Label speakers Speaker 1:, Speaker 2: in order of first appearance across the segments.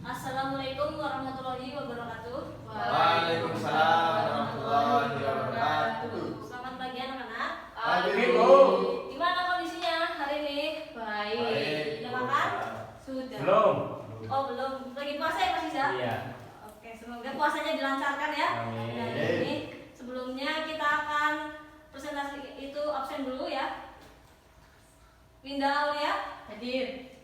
Speaker 1: Assalamualaikum warahmatullahi wabarakatuh.
Speaker 2: Waalaikumsalam warahmatullahi wabarakatuh.
Speaker 1: Selamat pagi anak-anak.
Speaker 2: Pagi, Bu.
Speaker 1: Gimana kondisinya hari ini?
Speaker 2: Baik.
Speaker 1: Udah makan?
Speaker 3: Sudah.
Speaker 2: Belum.
Speaker 1: Oh belum. Lagi puasa ya Mas Iza?
Speaker 2: Iya.
Speaker 1: Oke, semoga puasanya dilancarkan ya.
Speaker 2: Amin.
Speaker 1: Dan ini sebelumnya kita akan presentasi itu absen dulu ya. Winda Aulia,
Speaker 3: Hadir.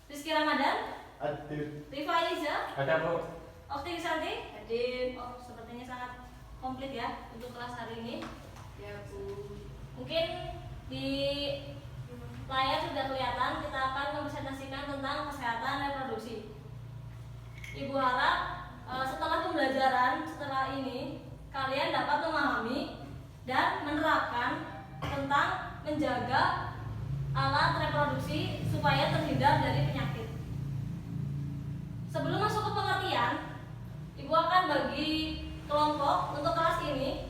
Speaker 1: Rizky Ramadan,
Speaker 2: Hadir.
Speaker 1: Rifa Eliza,
Speaker 2: Ada, Bu.
Speaker 1: Okti Santi.
Speaker 3: Hadir.
Speaker 1: Oh, sepertinya sangat komplit ya untuk kelas hari ini.
Speaker 3: Ya, Bu.
Speaker 1: Mungkin di layar sudah kelihatan kita akan mempresentasikan tentang kesehatan reproduksi. Ibu harap setelah pembelajaran setelah ini kalian dapat memahami dan menerapkan tentang menjaga alat reproduksi supaya terhindar dari penyakit. Sebelum masuk ke pengertian, Ibu akan bagi kelompok untuk kelas ini.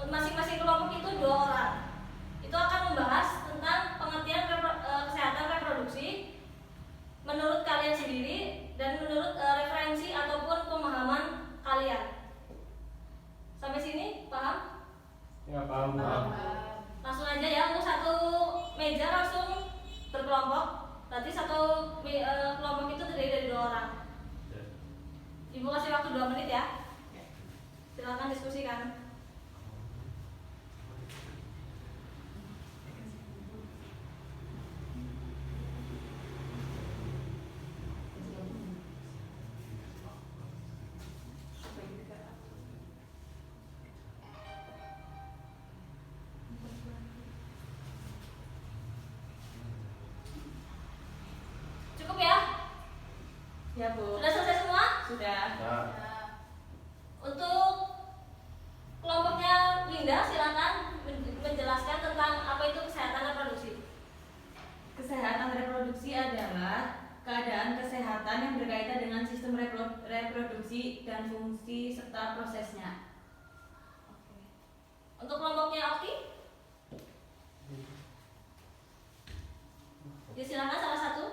Speaker 1: Masing-masing kelompok itu 2 orang. Itu akan membahas tentang pengertian kesehatan reproduksi menurut kalian sendiri dan menurut referensi ataupun pemahaman kalian. Sampai sini paham?
Speaker 2: Ya, paham.
Speaker 1: Langsung aja ya, untuk satu meja langsung berkelompok. Berarti satu kelompok itu terdiri dari 2 orang. Ibu kasih waktu 2 menit ya. Silakan diskusikan. Cukup ya?
Speaker 3: Ya, Bu.
Speaker 1: Sudah selesai semua?
Speaker 3: Sudah.
Speaker 2: Nah.
Speaker 1: Untuk kelompoknya Linda, silakan menjelaskan tentang apa itu kesehatan reproduksi.
Speaker 3: Kesehatan reproduksi adalah keadaan kesehatan yang berkaitan dengan sistem reproduksi dan fungsi serta prosesnya.
Speaker 1: Untuk kelompoknya Okti, ya silakan salah satu.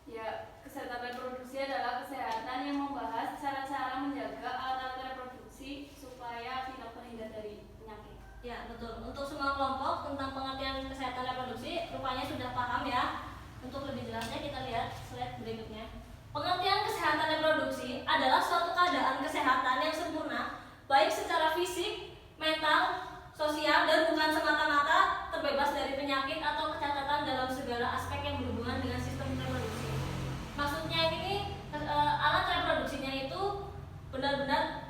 Speaker 4: Ya, kesehatan reproduksi adalah kesehatan yang membahas cara-cara menjaga alat-alat reproduksi supaya tidak terhindar dari penyakit.
Speaker 1: Ya betul. Untuk semua kelompok tentang pengertian kesehatan reproduksi rupanya sudah paham ya. Untuk lebih jelasnya kita lihat slide berikutnya. Pengertian kesehatan reproduksi adalah suatu keadaan kesehatan yang sempurna, baik secara fisik, mental, sosial, dan bukan semata-mata terbebas dari penyakit atau kecacatan dalam segala aspek yang berhubungan dengan sistem reproduksi. Maksudnya ini alat reproduksinya itu benar-benar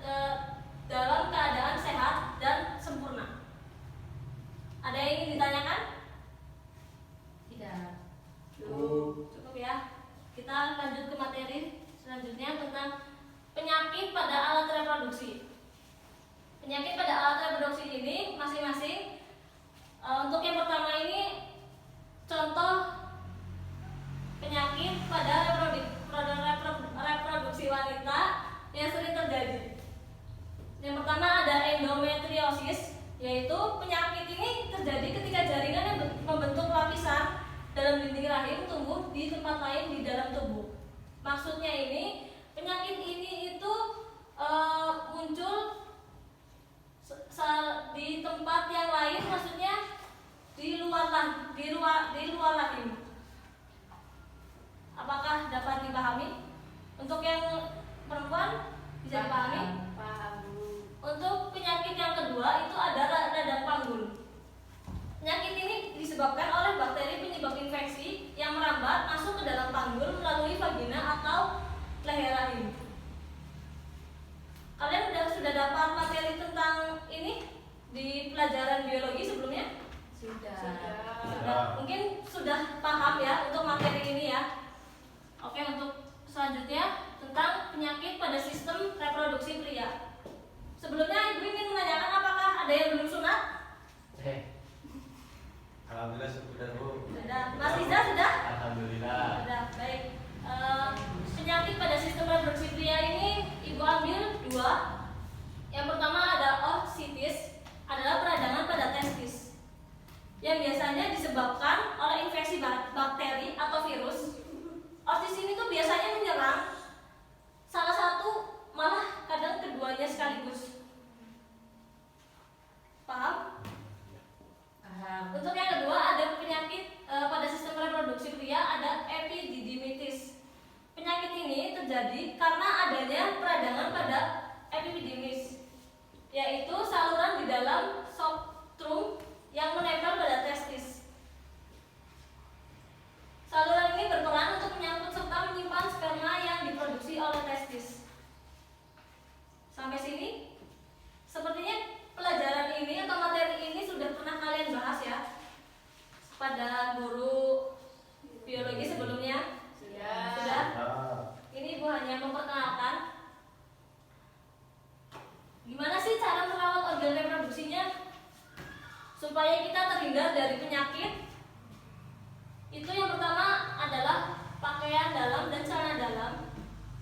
Speaker 1: dalam keadaan sehat dan sempurna. Ada yang ingin ditanyakan?
Speaker 3: Tidak.
Speaker 1: Cukup ya. Kita lanjut ke materi selanjutnya tentang penyakit pada alat reproduksi. Penyakit pada alat reproduksi ini masing-masing untuk yang pertama ini contoh penyakit pada reproduksi wanita yang sering terjadi. Yang pertama ada endometriosis, yaitu penyakit ini terjadi ketika jaringan yang membentuk lapisan dalam dinding rahim tumbuh di tempat lain di dalam tubuh. Maksudnya ini penyakit ini itu muncul di tempat yang lain, maksudnya di luar rahim. Apakah dapat dipahami? Untuk yang perempuan bisa dipahami?
Speaker 4: Paham, Bu.
Speaker 1: Untuk penyakit yang kedua itu ada radang panggul. Penyakit ini disebabkan oleh bakteri penyebab infeksi yang merambat masuk ke dalam panggul melalui vagina atau leher rahim. Kalian sudah dapat materi tentang ini di pelajaran biologi sebelumnya?
Speaker 3: Sudah.
Speaker 1: Mungkin sudah paham ya untuk materi ini ya. Oke, untuk selanjutnya tentang penyakit pada sistem reproduksi pria. Sebelumnya Ibu ingin menanyakan apakah ada yang belum sunat?
Speaker 2: Alhamdulillah sudah, Bu.
Speaker 1: Sudah. Mas Riza sudah?
Speaker 2: Alhamdulillah.
Speaker 1: Sudah. terjadi karena adanya peradangan pada epididymis, yaitu saluran di dalam subtrum yang menempel pada testis. Saluran ini berperan untuk menyangkut serta menyimpan sperma yang diproduksi oleh testis. Sampai sini, sepertinya pelajaran ini atau materi ini sudah pernah kalian bahas ya pada guru biologi sebelumnya. Sudah. Ini Ibu hanya memperkenalkan gimana sih cara merawat organ reproduksinya supaya kita terhindar dari penyakit. Itu yang pertama adalah pakaian dalam dan celana dalam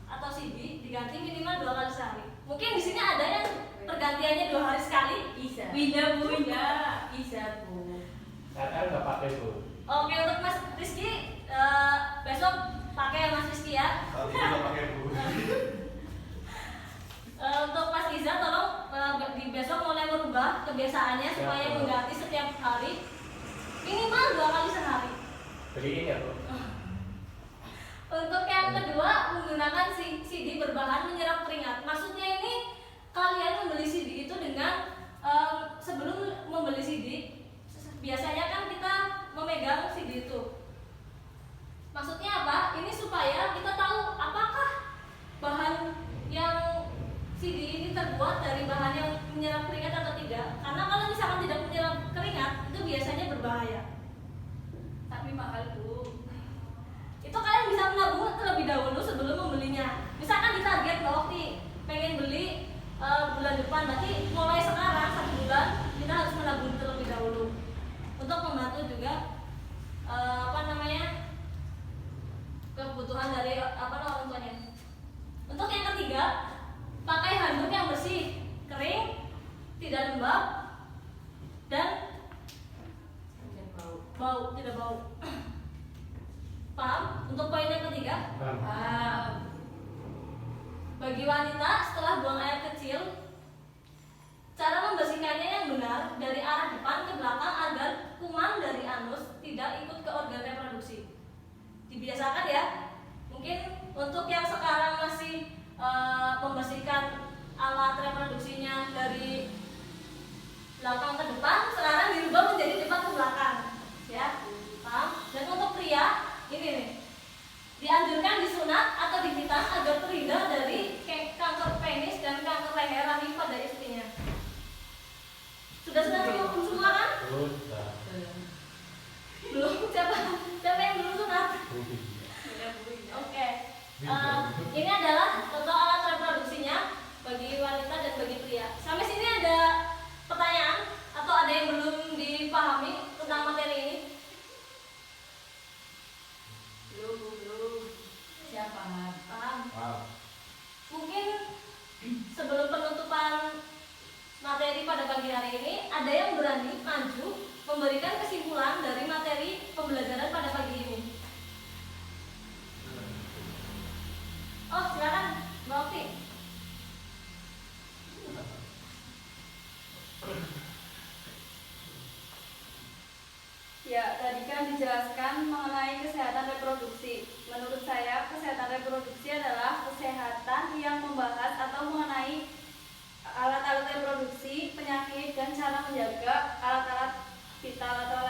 Speaker 1: atau CD diganti minimal 2 kali sehari. Mungkin di sini ada yang pergantiannya 2 hari sekali.
Speaker 3: Bisa.
Speaker 1: Bisa Bu.
Speaker 3: Bisa Bu.
Speaker 2: RR nggak pakai Bu.
Speaker 1: Oke, untuk Mas Rizky besok pakai Mas Rizky ya.
Speaker 2: Tapi nggak pakai Bu.
Speaker 1: Untuk Mas Iza tolong di besok mulai merubah kebiasaannya supaya
Speaker 2: Bu.
Speaker 1: mengganti setiap hari minimal 2 kali sehari.
Speaker 2: Beliin ya Bu.
Speaker 1: Untuk yang kedua, menggunakan CD berbahan menyerap keringat. Maksudnya ini kalian membeli CD itu dengan sebelum membeli CD, biasanya kan kita memegang CD itu. Maksudnya apa? Ini supaya kita tahu apakah bahan yang CD ini terbuat dari bahan yang menyerap keringat atau tidak. Karena kalau misalkan tidak menyerap keringat, itu biasanya berbahaya.
Speaker 4: Tapi mahal Bu.
Speaker 1: Itu kalian bisa menabung terlebih dahulu sebelum membelinya. Misalkan ditarget loh, pengen beli bulan depan, berarti mulai sekarang 1 bulan kita harus menabung terlebih dahulu untuk membantu juga kebutuhan dari orang tuanya. Untuk yang ketiga, pakai handuk yang bersih, kering, tidak lembab, dan tidak bau. Paham? Untuk poin yang ketiga, bagi wanita setelah buang air kecil, cara membersihkannya yang benar dari arah depan ke belakang agar kuman dari anus tidak ikut ke organ reproduksi. Dibiasakan ya. Mungkin untuk yang sekarang masih membersihkan alat reproduksinya dari belakang ke depan, sekarang dirubah menjadi depan ke belakang. Ya, paham? Dan untuk pria, ini nih, dianjurkan disunat atau dihitan agar terhindar dari kanker penis dan kanker leher rahim pada istrinya. Sudah cukup semua kan?
Speaker 2: Sudah.
Speaker 1: Belum? Siapa yang belum sunat? Oke. Ini adalah contoh alat reproduksinya bagi wanita dan bagi pria. Sampai sini ada pertanyaan atau ada yang belum dipahami tentang materi ini?
Speaker 3: Belum. Siapa?
Speaker 1: Paham?
Speaker 2: Wow.
Speaker 1: Mungkin sebelum penutupan materi pada pagi hari ini, ada yang berani maju memberikan kesimpulan dari materi pembelajaran pada pagi ini. Oh, silakan, Mbak Okti.
Speaker 4: Ya, tadi kan dijelaskan mengenai kesehatan reproduksi. Menurut saya, kesehatan reproduksi adalah kesehatan yang membahas atau mengenai alat-alat reproduksi, penyakit, dan cara menjaga alat-alat vital atau